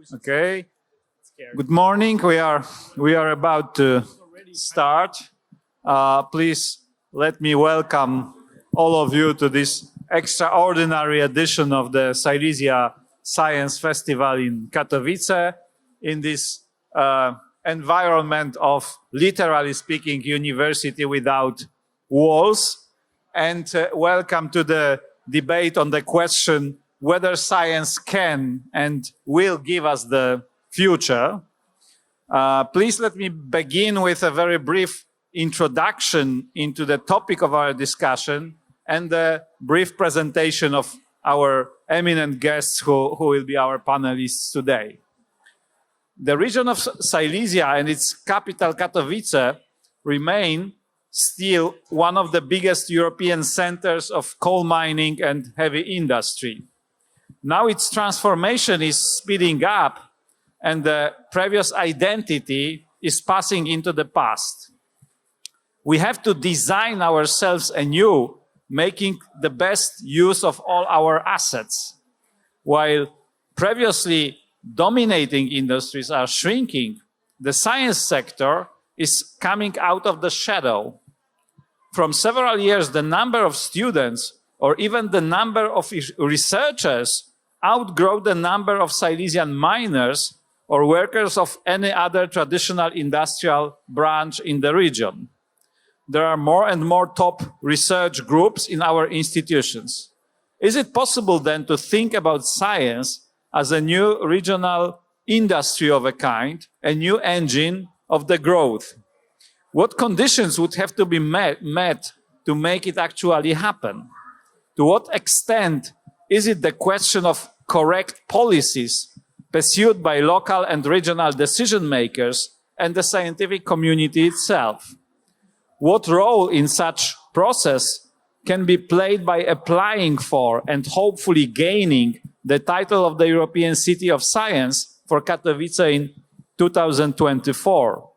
Okay. Good morning. We are about to start. Please let me welcome all of you to this extraordinary edition of the Silesia Science Festival in Katowice, in this environment of, literally speaking, university without walls. And welcome to the debate on the question whether science can and will give us the future. Please let me begin with a very brief introduction into the topic of our discussion and a brief presentation of our eminent guests who will be our panelists today. The region of Silesia and its capital Katowice remain still one of the biggest European centers of coal mining and heavy industry. Now its transformation is speeding up and the previous identity is passing into the past. We have to design ourselves anew, making the best use of all our assets. While previously dominating industries are shrinking, the science sector is coming out of the shadow. From several years, the number of students or even the number of researchers outgrow the number of Silesian miners or workers of any other traditional industrial branch in the region. There are more and more top research groups in our institutions. Is it possible then to think about science as a new regional industry of a kind, a new engine of the growth? What conditions would have to be met to make it actually happen? To what extent is it the question of correct policies pursued by local and regional decision makers and the scientific community itself? What role in such process can be played by applying for and hopefully gaining the title of the European City of Science for Katowice in 2024?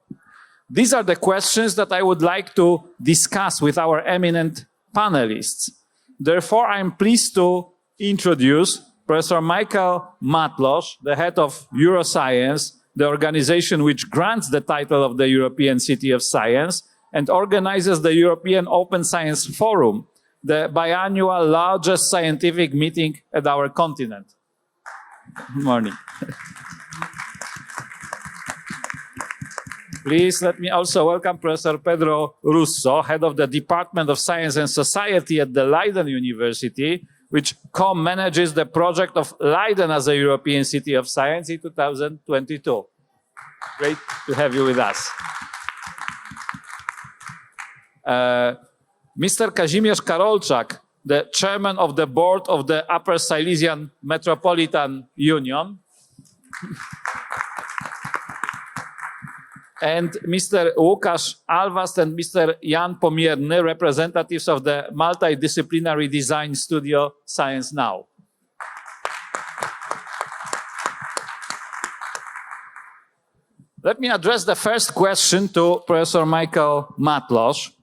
These are the questions that I would like to discuss with our eminent panelists. Therefore, I am pleased to introduce Professor Michael Matlosz, the head of Euroscience, the organization which grants the title of the European City of Science and organizes the European Open Science Forum, the biannual largest scientific meeting at our continent. Good morning. Please let me also welcome Professor Pedro Russo, head of the Department of Science and Society at the Leiden University, which co-manages the project of Leiden as a European City of Science in 2022. Great to have you with us. Mr. Kazimierz Karolczak, the chairman of the board of the Upper Silesian Metropolitan Union. And Mr. Łukasz Alvast and Mr. Jan Pomierny, representatives of the multidisciplinary design studio Science Now. Let me address the first question to Professor Michael Matlosz.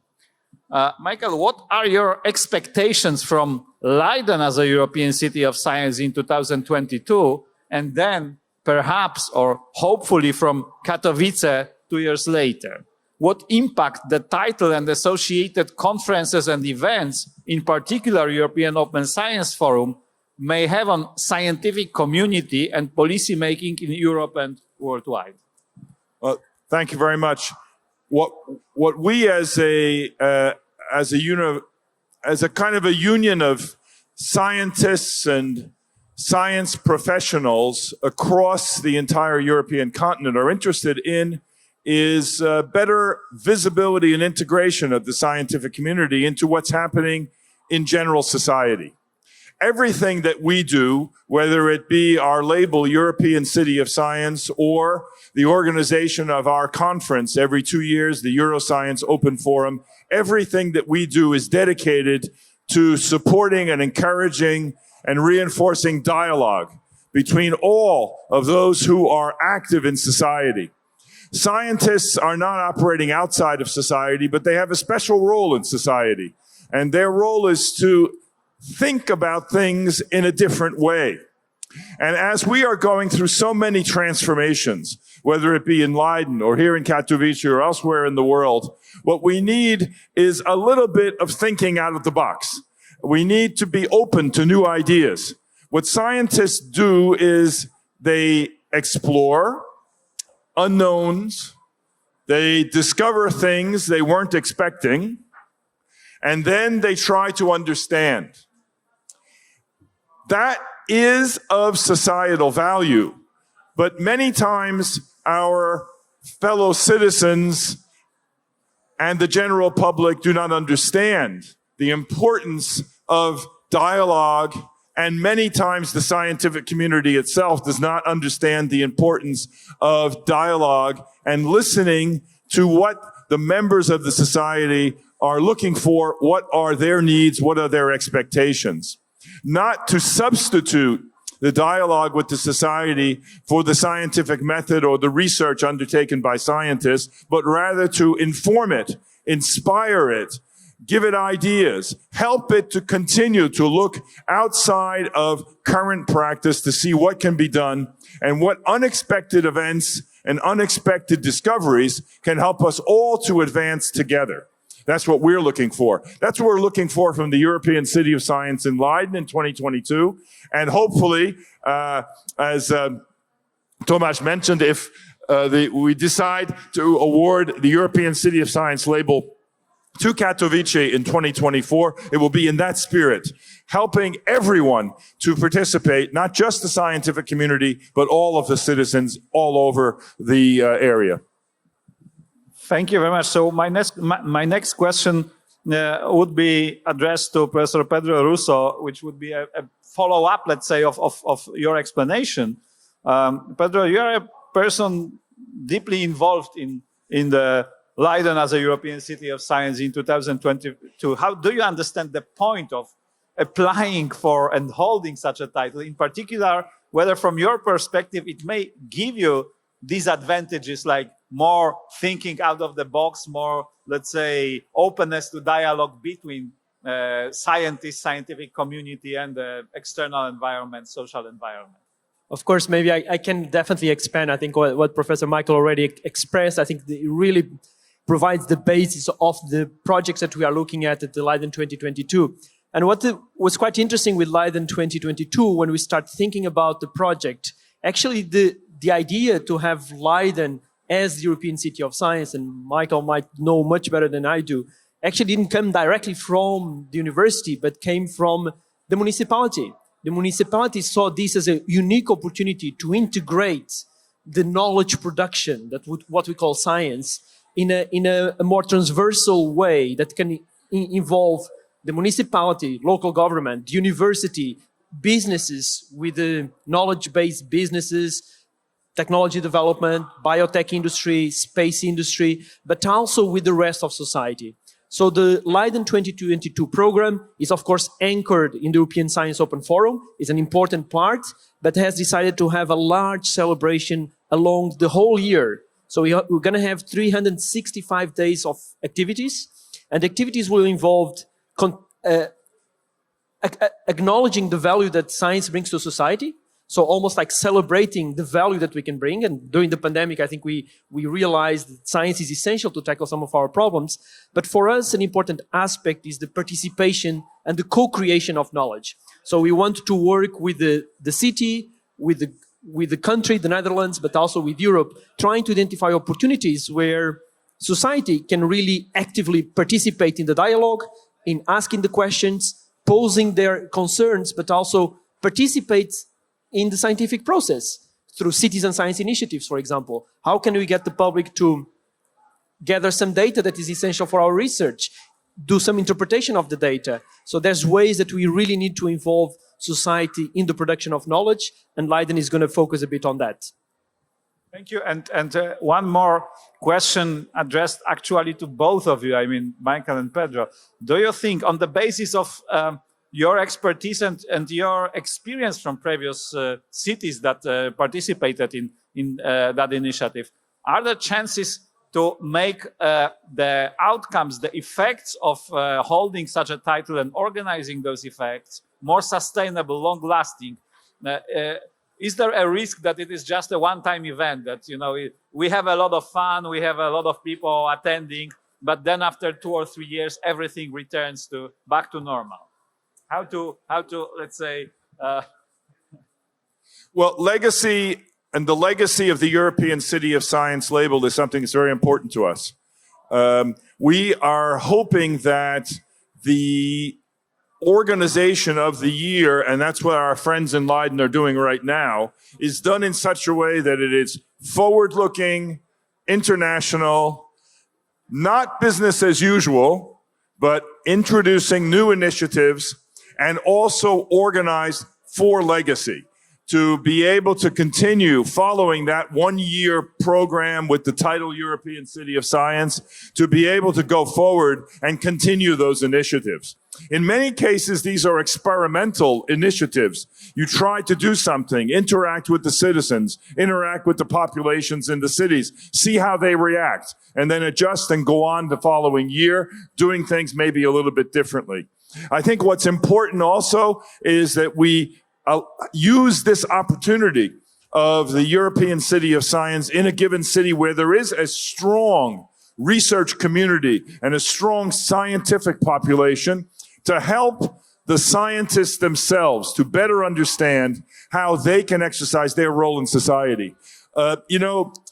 Michael, what are your expectations from Leiden as a European City of Science in 2022, and then perhaps or hopefully from Katowice 2 years later? What impact the title and associated conferences and events, in particular European Open Science Forum, may have on scientific community and policy making in Europe and worldwide? Well, thank you very much. What we as a kind of a union of scientists and science professionals across the entire European continent are interested in is better visibility and integration of the scientific community into what's happening in general society. Everything that we do, whether it be our label European City of Science or the organization of our conference every 2 years, the Euroscience Open Forum, everything that we do is dedicated to supporting and encouraging and reinforcing dialogue between all of those who are active in society. Scientists are not operating outside of society, but they have a special role in society. And their role is to think about things in a different way. And as we are going through so many transformations, whether it be in Leiden or here in Katowice or elsewhere in the world, what we need is a little bit of thinking out of the box. We need to be open to new ideas. What scientists do is they explore unknowns, they discover things they weren't expecting, and then they try to understand. That is of societal value, but many times our fellow citizens and the general public do not understand the importance of dialogue, and many times the scientific community itself does not understand the importance of dialogue and listening to what the members of the society are looking for, what are their needs, what are their expectations. Not to substitute the dialogue with the society for the scientific method or the research undertaken by scientists, but rather to inform it, inspire it, give it ideas, help it to continue to look outside of current practice to see what can be done and what unexpected events and unexpected discoveries can help us all to advance together. That's what we're looking for. That's what we're looking for from the European City of Science in Leiden in 2022. And hopefully, as Tomasz mentioned, if we decide to award the European City of Science label to Katowice in 2024, it will be in that spirit, helping everyone to participate, not just the scientific community, but all of the citizens all over the area. Thank you very much. So my next question would be addressed to Professor Pedro Russo, which would be a follow-up, let's say, of your explanation. Pedro, you are a person deeply involved in the Leiden as a European City of Science in 2022. How do you understand the point of applying for and holding such a title? In particular, whether from your perspective it may give you these advantages like more thinking out of the box, more, let's say, openness to dialogue between scientists, scientific community, and the external environment, social environment. Of course, maybe I can definitely expand. I think what Professor Michael already expressed, I think it really provides the basis of the projects that we are looking at the Leiden 2022. And what was quite interesting with Leiden 2022, when we start thinking about the project, actually the idea to have Leiden as the European City of Science, and Michael might know much better than I do, actually didn't come directly from the university, but came from the municipality. The municipality saw this as a unique opportunity to integrate the knowledge production, that what we call science, in a more transversal way that can involve the municipality, local government, university, businesses with the knowledge-based businesses, technology development, biotech industry, space industry, but also with the rest of society. So the Leiden 2022 program is, of course, anchored in the European Science Open Forum. It's an important part, but has decided to have a large celebration along the whole year. So we're going to have 365 days of activities, and activities will involve acknowledging the value that science brings to society. So almost like celebrating the value that we can bring. And during the pandemic, I think we realized that science is essential to tackle some of our problems. But for us, an important aspect is the participation and the co-creation of knowledge. So we want to work with the city, with the country, the Netherlands, but also with Europe, trying to identify opportunities where society can really actively participate in the dialogue, in asking the questions, posing their concerns, but also participate in the scientific process through citizen science initiatives, for example. How can we get the public to gather some data that is essential for our research, do some interpretation of the data? So there's ways that we really need to involve society in the production of knowledge, and Leiden is going to focus a bit on that. Thank you. And one more question addressed actually to both of you, I mean, Michael and Pedro. Do you think, on the basis of your expertise and your experience from previous cities that participated in that initiative, are there chances to make the outcomes, the effects of holding such a title and organizing those effects more sustainable, long-lasting, Is there a risk that it is just a one-time event, that we have a lot of fun, we have a lot of people attending, but then after 2 or 3 years everything returns back to normal? How to let's say Well, legacy and the legacy of the European City of Science label is something that's very important to us. We are hoping that the organization of the year, and that's what our friends in Leiden are doing right now, is done in such a way that it is forward-looking, international, not business as usual, but introducing new initiatives, and also organized for legacy, to be able to continue following that 1-year program with the title European City of Science, to be able to go forward and continue those initiatives. In many cases, these are experimental initiatives. You try to do something, interact with the citizens, interact with the populations in the cities, see how they react, and then adjust and go on the following year, doing things maybe a little bit differently. I think what's important also is that we use this opportunity of the European City of Science in a given city where there is a strong research community and a strong scientific population to help the scientists themselves to better understand how they can exercise their role in society.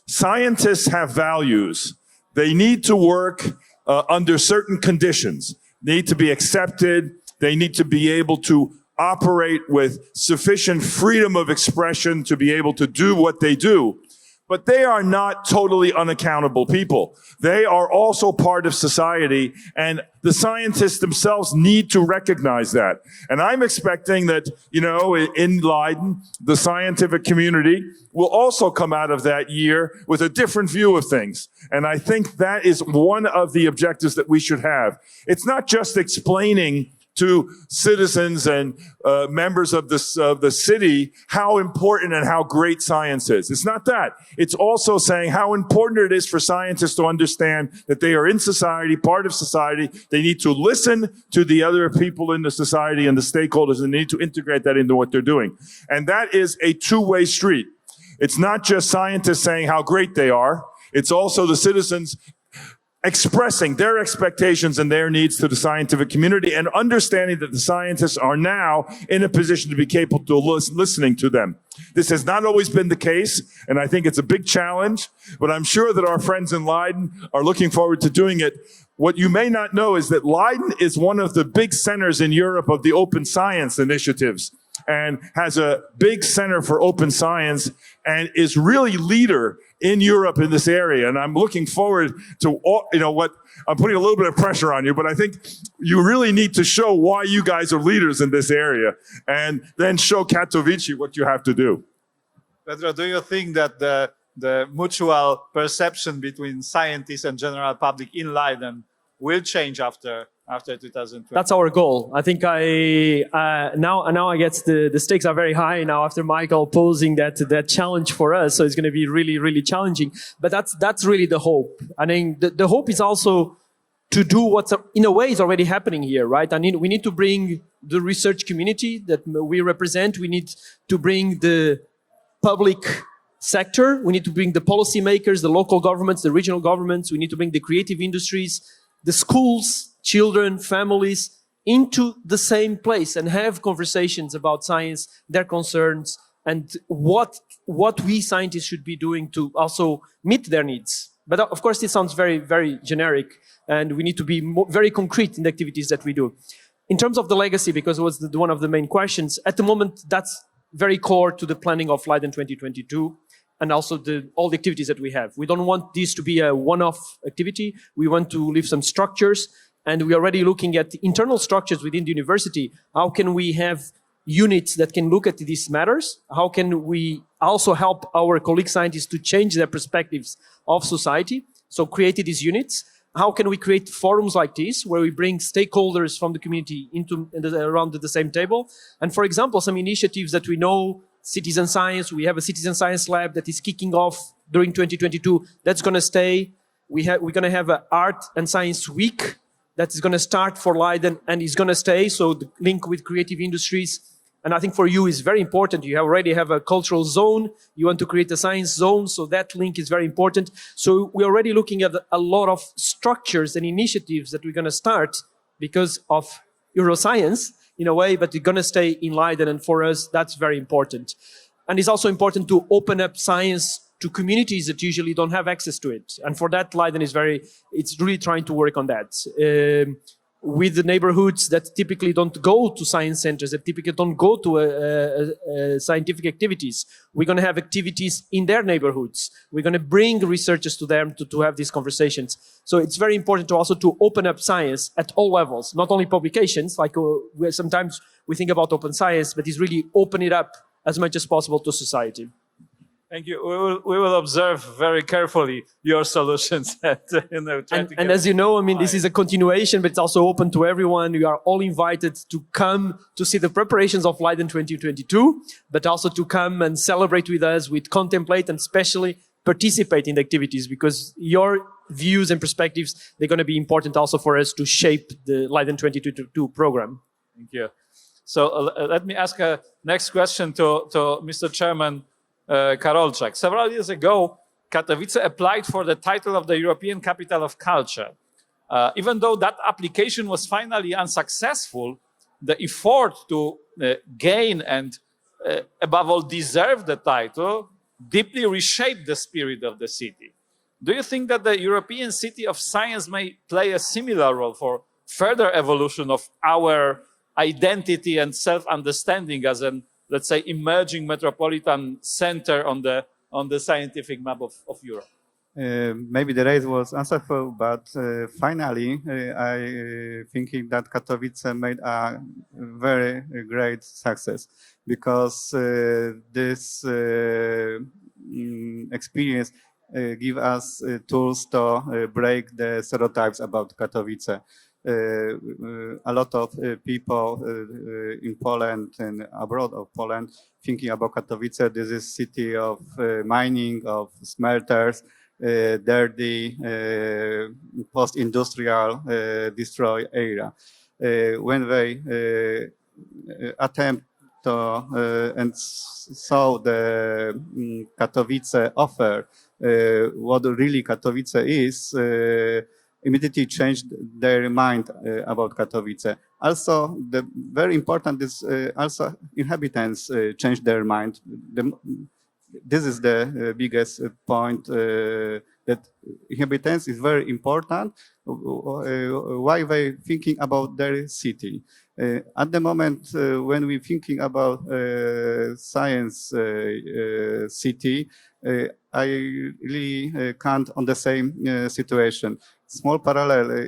Scientists have values. They need to work under certain conditions, need to be accepted. They need to be able to operate with sufficient freedom of expression to be able to do what they do. But they are not totally unaccountable people. They are also part of society, and the scientists themselves need to recognize that. And I'm expecting that, in Leiden, the scientific community will also come out of that year with a different view of things. And I think that is one of the objectives that we should have. It's not just explaining to citizens and members of the city how important and how great science is. It's not that. It's also saying how important it is for scientists to understand that they are in society, part of society. They need to listen to the other people in the society and the stakeholders, and they need to integrate that into what they're doing. And that is a two-way street. It's not just scientists saying how great they are. It's also the citizens expressing their expectations and their needs to the scientific community, and understanding that the scientists are now in a position to be capable of listening to them. This has not always been the case, and I think it's a big challenge, but I'm sure that our friends in Leiden are looking forward to doing it. What you may not know is that Leiden is one of the big centers in Europe of the open science initiatives, and has a big center for open science, and is really leader in Europe in this area. And I'm looking forward to I'm putting a little bit of pressure on you, but I think you really need to show why you guys are leaders in this area, and then show Katowice what you have to do. Pedro, do you think that the mutual perception between scientists and general public in Leiden will change after 2020? That's our goal. I think now I guess the stakes are very high now after Michael posing that challenge for us. So it's going to be really, really challenging. But that's really the hope. I think the hope is also to do what's in a way is already happening here, right? We need to bring the research community that we represent. We need to bring the public sector. We need to bring the policymakers, the local governments, the regional governments. We need to bring the creative industries, the schools, children, families into the same place and have conversations about science, their concerns, and what we scientists should be doing to also meet their needs. But of course, this sounds very, very generic, and we need to be very concrete in the activities that we do. In terms of the legacy, because it was one of the main questions, at the moment, that's very core to the planning of Leiden 2022. And also all the activities that we have. We don't want this to be a one-off activity. We want to leave some structures, and we're already looking at internal structures within the university. How can we have units that can look at these matters? How can we also help our colleague scientists to change their perspectives of society? So create these units. How can we create forums like this, where we bring stakeholders from the community around the same table? And for example, some initiatives that we know, citizen science. We have a citizen science lab that is kicking off during 2022. That's going to stay. We're going to have an art and science week that is going to start for Leiden and is going to stay. So the link with creative industries. And I think for you is very important. You already have a cultural zone. You want to create a science zone. So that link is very important. So we're already looking at a lot of structures and initiatives that we're going to start because of neuroscience in a way, but they're going to stay in Leiden. And for us, that's very important. And it's also important to open up science to communities that usually don't have access to it. And for that, Leiden is it's really trying to work on that. With the neighborhoods that typically don't go to science centers, that typically don't go to scientific activities. We're going to have activities in their neighborhoods. We're going to bring researchers to them to have these conversations. So it's very important to also to open up science at all levels, not only publications, like sometimes we think about open science, but it's really open it up as much as possible to society. Thank you. We will observe very carefully your solutions. And as you know, I mean, this is a continuation, but it's also open to everyone. You are all invited to come to see the preparations of Leiden 2022, but also to come and celebrate with us, contemplate, and especially participate in the activities, because your views and perspectives, they're going to be important also for us to shape the Leiden 2022 program. Thank you. So let me ask a next question to Mr. Chairman Karolczak. Several years ago, Katowice applied for the title of the European Capital of Culture. Even though that application was finally unsuccessful, the effort to gain and above all deserve the title deeply reshaped the spirit of the city. Do you think that the European City of Science may play a similar role for further evolution of our identity and self-understanding as an, let's say, emerging metropolitan center on the scientific map of Europe? Maybe the race was unsuccessful, but finally, I thinking that Katowice made a very great success, because this experience give us tools to break the stereotypes about Katowice. A lot of people in Poland and abroad of Poland thinking about Katowice. This is city of mining, of smelters, dirty, post-industrial, destroy area. When they attempt to and saw the Katowice offer, what really Katowice is, immediately changed their mind about Katowice. Also, the very important is also inhabitants changed their mind. This is the biggest point, that inhabitants is very important. Why they thinking about their city? At the moment when we're thinking about science city, I really can't on the same situation. Small parallel,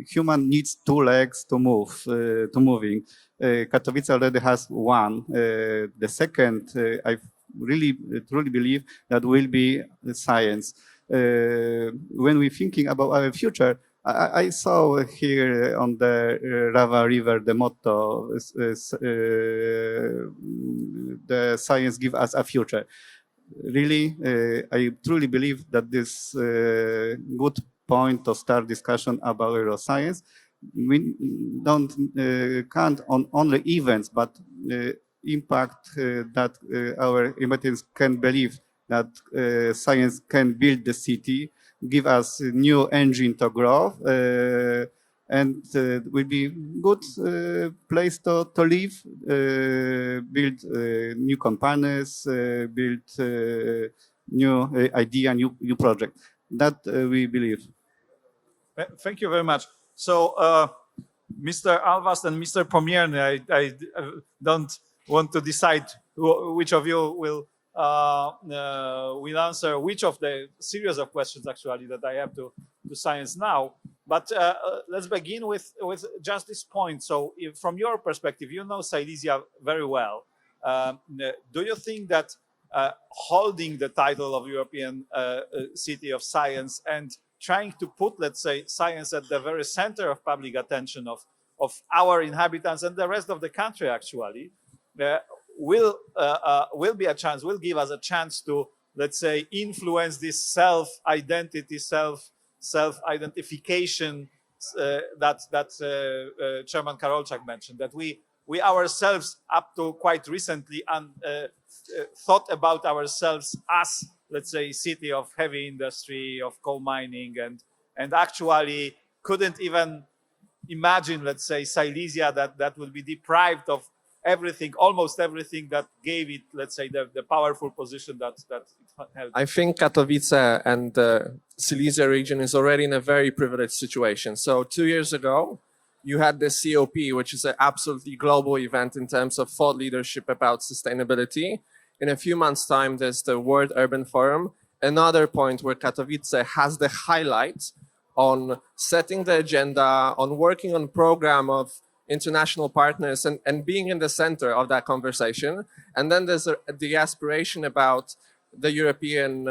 human needs two legs to move, to moving. Katowice already has one. The second, I really truly believe that will be science. When we're thinking about our future, I saw here on the Rava River the motto, the science give us a future. Really, I truly believe that this good point to start discussion about neuroscience. We don't count on only events, but impact that our inhabitants can believe that science can build the city, give us a new engine to grow, and will be good place to live, build new companies, build new idea, new project. That we believe. Thank you very much. So, Mr. Alvast and Mr. Pomierny, I don't want to decide which of you will answer which of the series of questions actually that I have to science now. But let's begin with just this point. So, from your perspective, you know Silesia very well. Do you think that holding the title of European City of Science and trying to put, let's say, science at the very center of public attention of our inhabitants and the rest of the country, actually, will be a chance, will give us a chance to, let's say, influence this self-identity, self-identification that Chairman Karolczak mentioned, that we we ourselves, up to quite recently, thought about ourselves as, let's say, city of heavy industry, of coal mining, and actually couldn't even imagine, let's say, Silesia that would be deprived of everything, almost everything that gave it, let's say, the powerful position that it held. I think Katowice and the Silesia region is already in a very privileged situation. So 2 years ago, you had the COP, which is an absolutely global event in terms of thought leadership about sustainability. In a few months' time, there's the World Urban Forum, another point where Katowice has the highlight on setting the agenda, on working on program of international partners and being in the center of that conversation. And then there's the aspiration about the European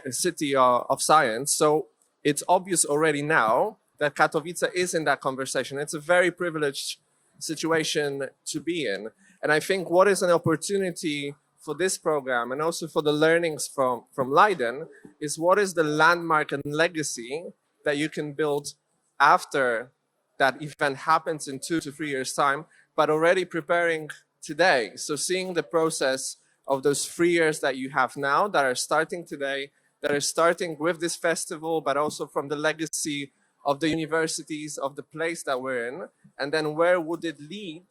city of science. So it's obvious already now that Katowice is in that conversation. It's a very privileged situation to be in. And I think what is an opportunity for this program and also for the learnings from Leiden is what is the landmark and legacy that you can build after that event happens in 2 to 3 years' time, but already preparing today. So seeing the process of those 3 years that you have now that are starting today, that are starting with this festival, but also from the legacy of the universities, of the place that we're in, and then where would it lead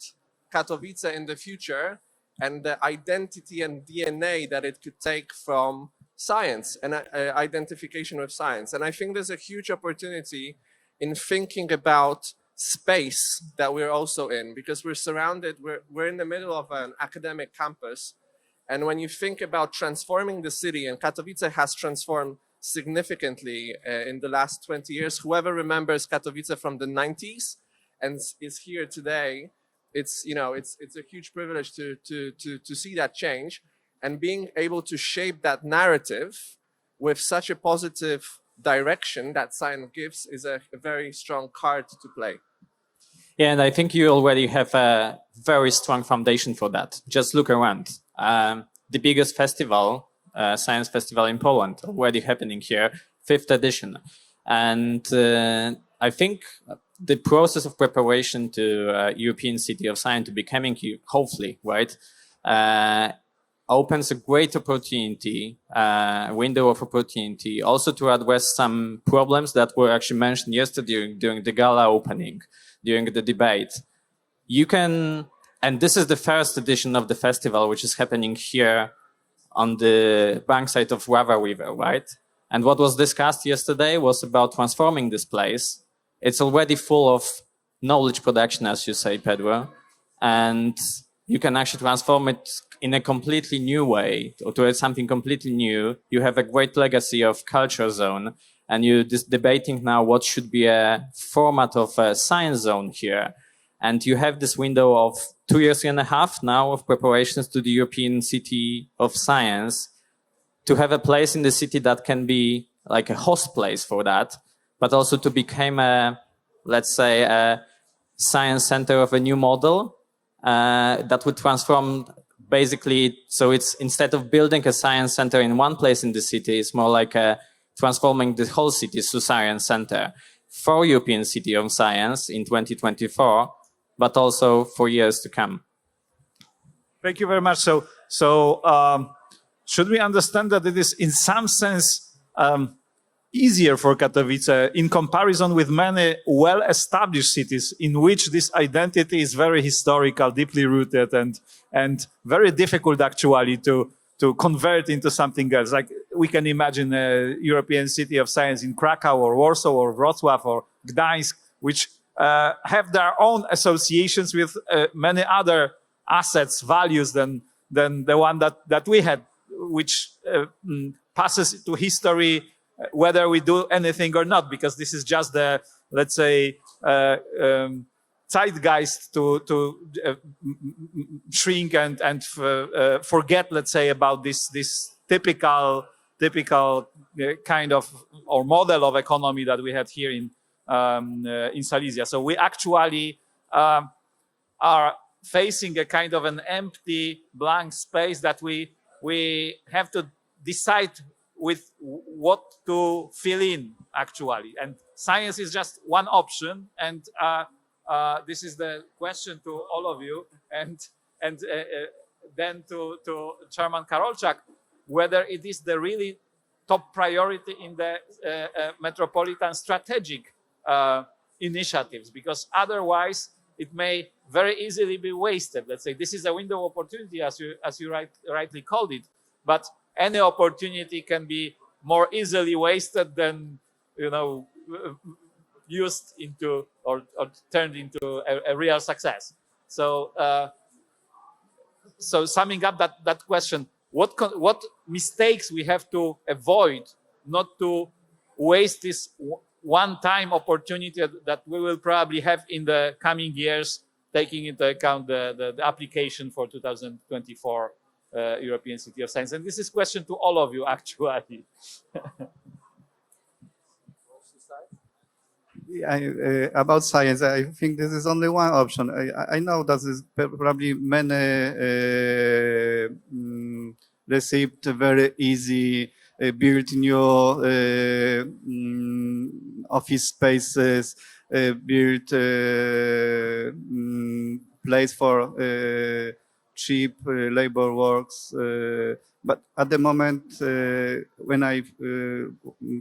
Katowice in the future, and the identity and DNA that it could take from science and identification with science. And I think there's a huge opportunity in thinking about space that we're also in, because we're surrounded, we're in the middle of an academic campus. And when you think about transforming the city, and Katowice has transformed significantly in the last 20 years, whoever remembers Katowice from the 90s and is here today, it's a huge privilege to see that change, and being able to shape that narrative with such a positive direction that science gives is a very strong card to play. Yeah, and I think you already have a very strong foundation for that. Just look around. The biggest festival, science festival in Poland, already happening here, 5th edition. And I think the process of preparation to European City of Science to becoming here, hopefully, right, opens a great opportunity, window of opportunity, also to address some problems that were actually mentioned yesterday during the gala opening, during the debate. You can, and this is the first edition of the festival, which is happening here on the bankside of Wawra River, right? And what was discussed yesterday was about transforming this place. It's already full of knowledge production, as you say, Pedro, and you can actually transform it in a completely new way, or to something completely new. You have a great legacy of culture zone, and you're just debating now what should be a format of a science zone here. And you have this window of 2.5 years now of preparations to the European City of Science, to have a place in the city that can be like a host place for that, but also to become a, let's say, a science center of a new model that would transform basically. So it's, instead of building a science center in one place in the city, it's more like transforming the whole city to science center for European City of Science in 2024, but also for years to come. Thank you very much. So should we understand that it is in some sense easier for Katowice in comparison with many well-established cities in which this identity is very historical, deeply rooted, and very difficult actually to convert into something else? Like we can imagine a European City of Science in Krakow or Warsaw or Wrocław or Gdańsk, which have their own associations with many other assets, values than the one that we had, which passes to history whether we do anything or not, because this is just the, let's say, zeitgeist to shrink and forget, let's say, about this typical kind of or model of economy that we had here in Silesia. So we actually are facing a kind of an empty blank space that we have to decide with what to fill in actually. And science is just one option. And this is the question to all of you, and then to Chairman Karolczak, whether it is the really top priority in the metropolitan strategic initiatives, because otherwise it may very easily be wasted. Let's say this is a window of opportunity, as you rightly called it, but any opportunity can be more easily wasted than, used into or turned into a real success. So, so summing up that question, what mistakes we have to avoid not to waste this one-time opportunity that we will probably have in the coming years, taking into account the application for 2024 European City of Science. And this is a question to all of you, actually. About science, I think this is only one option. I know that is probably many received very easy, build new office spaces, build place for cheap labor works. But at the moment, when I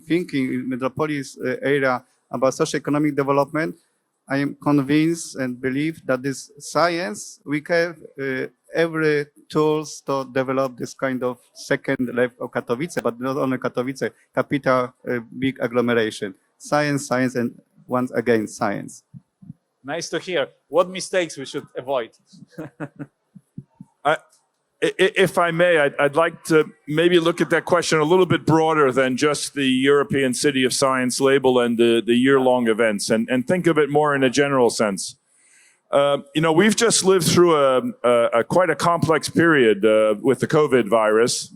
thinking in metropolis area about socio-economic development, I am convinced and believe that this science, we have every tools to develop this kind of second leg of Katowice, but not only Katowice, capital, big agglomeration. Science, science, and once again, science. Nice to hear. What mistakes we should avoid? If I may, I'd like to maybe look at that question a little bit broader than just the European City of Science label and the year-long events, and think of it more in a general sense. We've just lived through a quite a complex period with the COVID virus,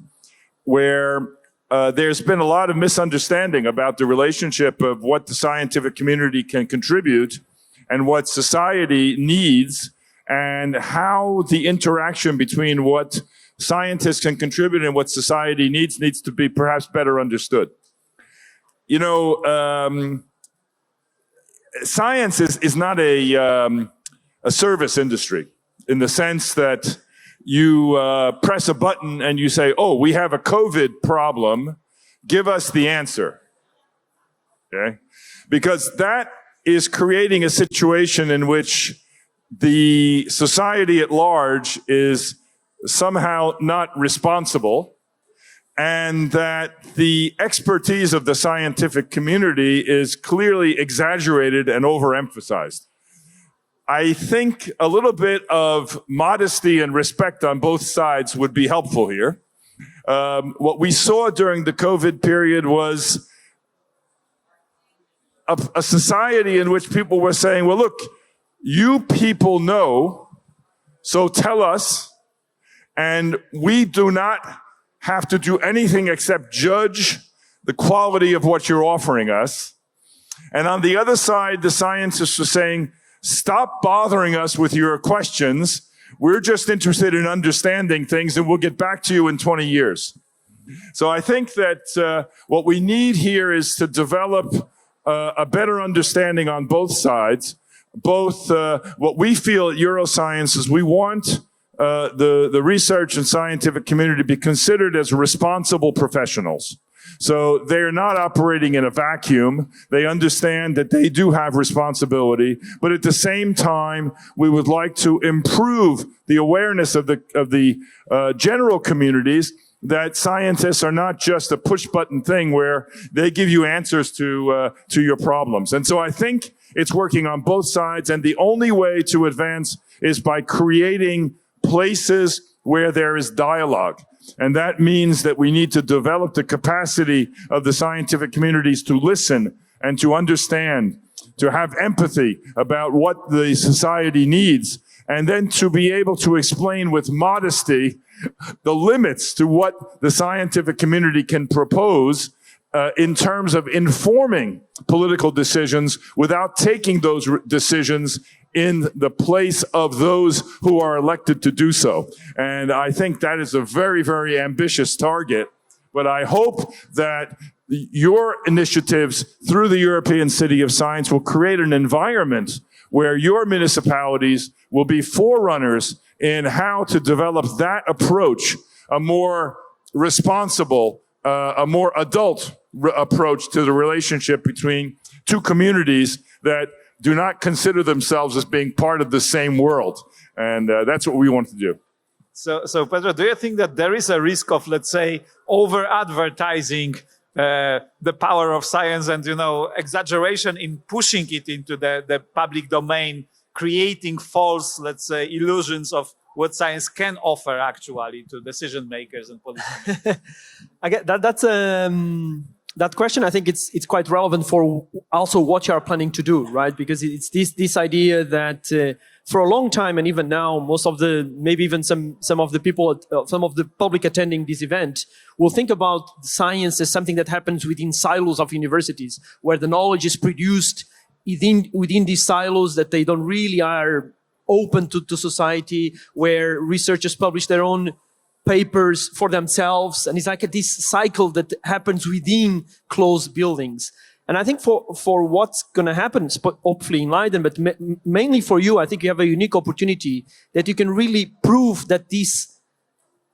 where there's been a lot of misunderstanding about the relationship of what the scientific community can contribute and what society needs, and how the interaction between what scientists can contribute and what society needs to be perhaps better understood. Science is not a service industry, in the sense that you press a button and you say, oh, we have a COVID problem, give us the answer. Okay? Because that is creating a situation in which the society at large is somehow not responsible, and that the expertise of the scientific community is clearly exaggerated and overemphasized. I think a little bit of modesty and respect on both sides would be helpful here. What we saw during the COVID period was a society in which people were saying, well, look, you people know, so tell us, and we do not have to do anything except judge the quality of what you're offering us. And on the other side, the scientists are saying, stop bothering us with your questions. We're just interested in understanding things, and we'll get back to you in 20 years. So I think that what we need here is to develop a better understanding on both sides. Both what we feel at Euroscience is we want the research and scientific community to be considered as responsible professionals. So they're not operating in a vacuum. They understand that they do have responsibility, but at the same time, we would like to improve the awareness of the general communities that scientists are not just a push-button thing where they give you answers to your problems. And so I think it's working on both sides, and the only way to advance is by creating places where there is dialogue. And that means that we need to develop the capacity of the scientific communities to listen and to understand, to have empathy about what the society needs, and then to be able to explain with modesty the limits to what the scientific community can propose in terms of informing political decisions without taking those decisions in the place of those who are elected to do so. And I think that is a very, very ambitious target. But I hope that your initiatives through the European City of Science will create an environment where your municipalities will be forerunners in how to develop that approach, a more responsible, a more adult approach to the relationship between two communities that do not consider themselves as being part of the same world. And that's what we want to do. So Pedro, do you think that there is a risk of, let's say, over-advertising the power of science and, exaggeration in pushing it into the public domain, creating false, let's say, illusions of what science can offer actually to decision makers and politicians? I get that question. I think it's quite relevant for also what you are planning to do, right? Because it's this idea that for a long time and even now, most of maybe even some of the people, some of the public attending this event will think about science as something that happens within silos of universities, where the knowledge is produced within these silos, that they don't really are open to society, where researchers publish their own papers for themselves. And it's like this cycle that happens within closed buildings. And I think for what's going to happen, hopefully in Leiden, but mainly for you, I think you have a unique opportunity that you can really prove that this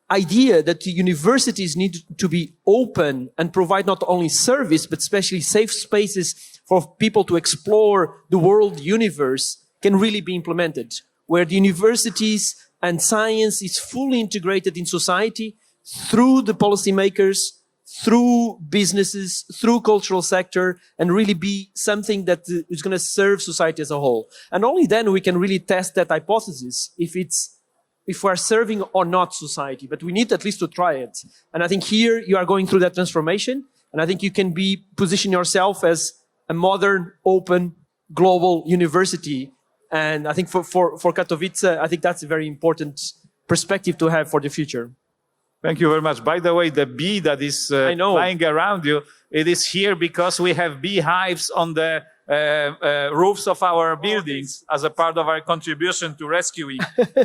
idea that the universities need to be open and provide not only service, but especially safe spaces for people to explore the world universe can really be implemented, where the universities and science is fully integrated in society through the policymakers, through businesses, through cultural sector, and really be something that is going to serve society as a whole. And only then we can really test that hypothesis if we're serving or not society, but we need at least to try it. And I think here you are going through that transformation, and I think you can position yourself as a modern, open, global university. And I think for Katowice, I think that's a very important perspective to have for the future. Thank you very much. By the way, the bee that is flying around you, it is here because we have beehives on the roofs of our buildings as a part of our contribution to rescuing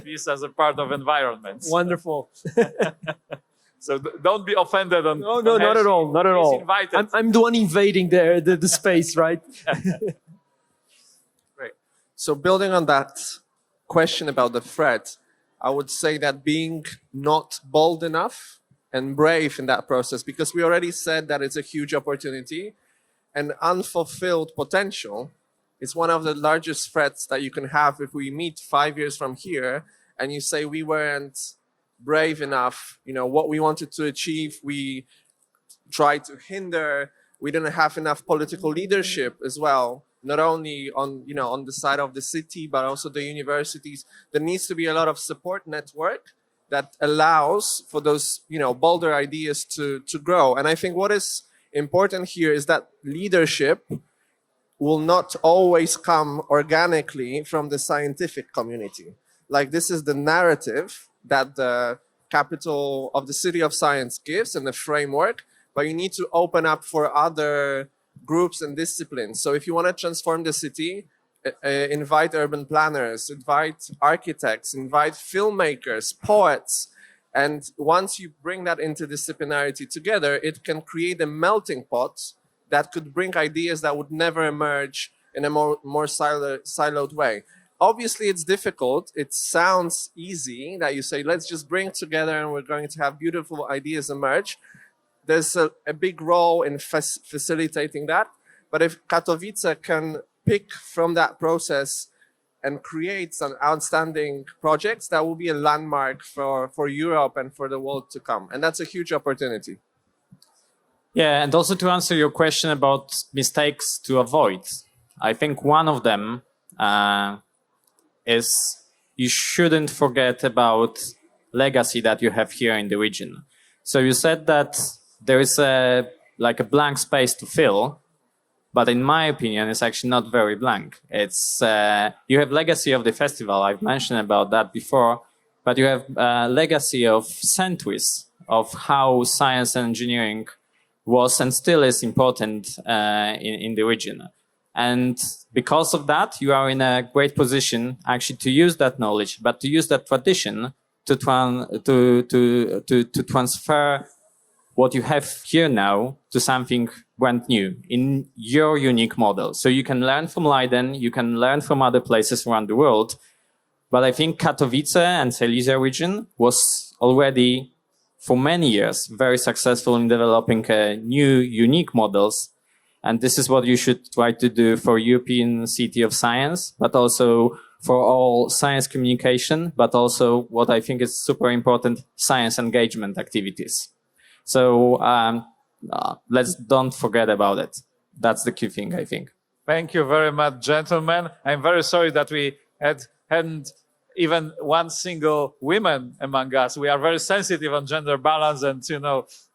bees as a part of environment. Wonderful. So don't be offended. No, not at all. Not at all. I'm the one invading the space, right? Great. So building on that question about the threat, I would say that being not bold enough and brave in that process, because we already said that it's a huge opportunity and unfulfilled potential is one of the largest threats that you can have if we meet 5 years from here and you say we weren't brave enough, what we wanted to achieve, we tried to hinder, we didn't have enough political leadership as well, not only on the side of the city, but also the universities. There needs to be a lot of support network that allows for those, bolder ideas to grow. And I think what is important here is that leadership will not always come organically from the scientific community. Like, this is the narrative that the capital of the City of Science gives and the framework, but you need to open up for other groups and disciplines. So if you want to transform the city, invite urban planners, invite architects, invite filmmakers, poets. And once you bring that interdisciplinarity together, it can create a melting pot that could bring ideas that would never emerge in a more siloed way. Obviously, it's difficult. It sounds easy that you say, let's just bring together and we're going to have beautiful ideas emerge. There's a big role in facilitating that. But if Katowice can pick from that process and create some outstanding projects, that will be a landmark for Europe and for the world to come. And that's a huge opportunity. Yeah, and also to answer your question about mistakes to avoid, I think one of them is you shouldn't forget about legacy that you have here in the region. So you said that there is a blank space to fill, but in my opinion, it's actually not very blank. It's you have legacy of the festival. I've mentioned about that before, but you have legacy of centuries of how science and engineering was and still is important in the region. And because of that, you are in a great position actually to use that knowledge, but to use that tradition to transfer what you have here now to something brand new in your unique model. So you can learn from Leiden, you can learn from other places around the world. But I think Katowice and Silesia region was already, for many years, very successful in developing new, unique models. And this is what you should try to do for European City of Science, but also for all science communication, but also what I think is super important, science engagement activities. So let's don't forget about it. That's the key thing, I think. Thank you very much, gentlemen. I'm very sorry that we hadn't even one single woman among us. We are very sensitive on gender balance, and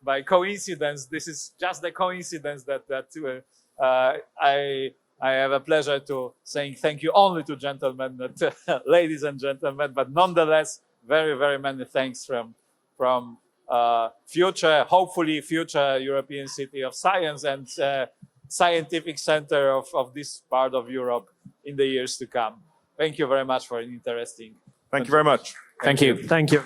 by coincidence, this is just the coincidence that I have a pleasure to saying thank you only to gentlemen, not ladies and gentlemen, but nonetheless, very, very many thanks from hopefully future European City of Science and scientific center of this part of Europe in the years to come. Thank you very much for an interesting. Thank you very much. Thank you. Thank you.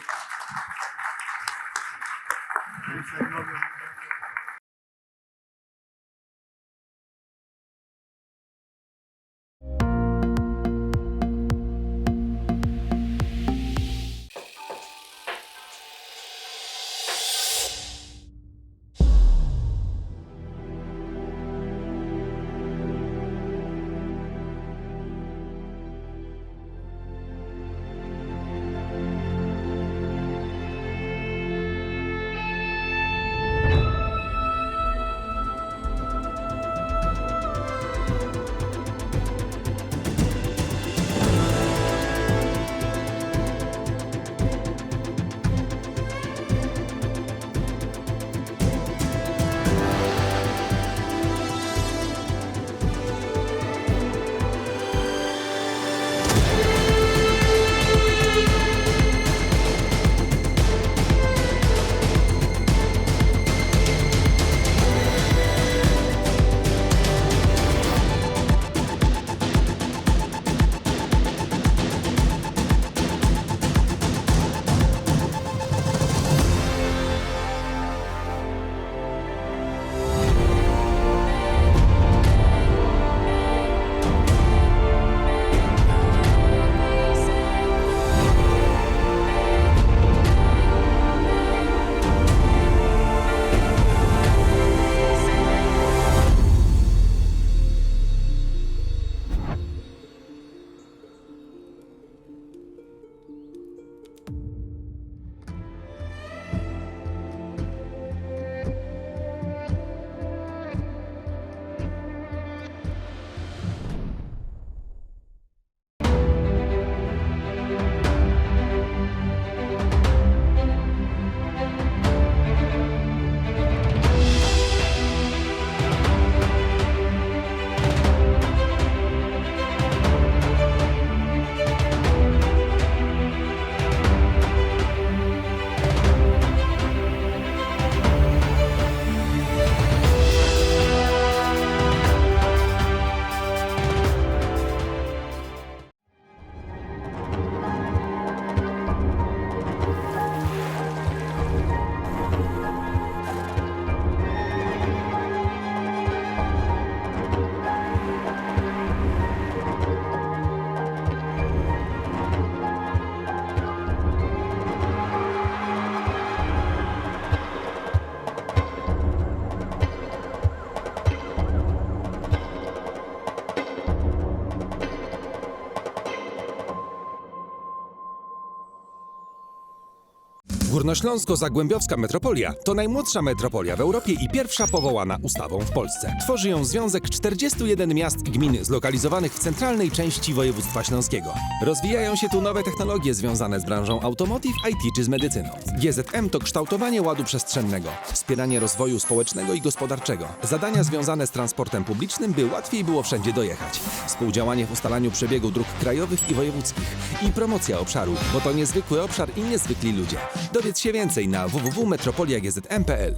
Górnośląsko-Zagłębiowska Metropolia to najmłodsza metropolia w Europie i pierwsza powołana ustawą w Polsce. Tworzy ją związek 41 miast i gmin zlokalizowanych w centralnej części województwa śląskiego. Rozwijają się tu nowe technologie związane z branżą automotive, IT czy z medycyną. GZM to kształtowanie ładu przestrzennego, wspieranie rozwoju społecznego i gospodarczego, zadania związane z transportem publicznym, by łatwiej było wszędzie dojechać, współdziałanie w ustalaniu przebiegu dróg krajowych i wojewódzkich i promocja obszaru, bo to niezwykły obszar i niezwykli ludzie. Dowiedz się więcej na www.metropoliagzm.pl.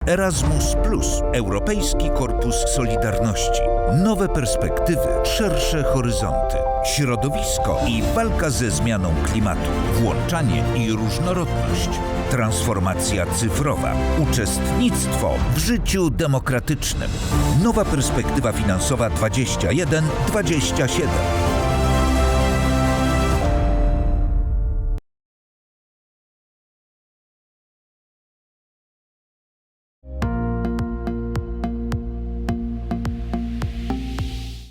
Erasmus+, Europejski Korpus Solidarności. Nowe perspektywy, szersze horyzonty. Środowisko i walka ze zmianą klimatu. Włączanie i różnorodność. Transformacja cyfrowa. Uczestnictwo w życiu demokratycznym. Nowa perspektywa finansowa 21-27.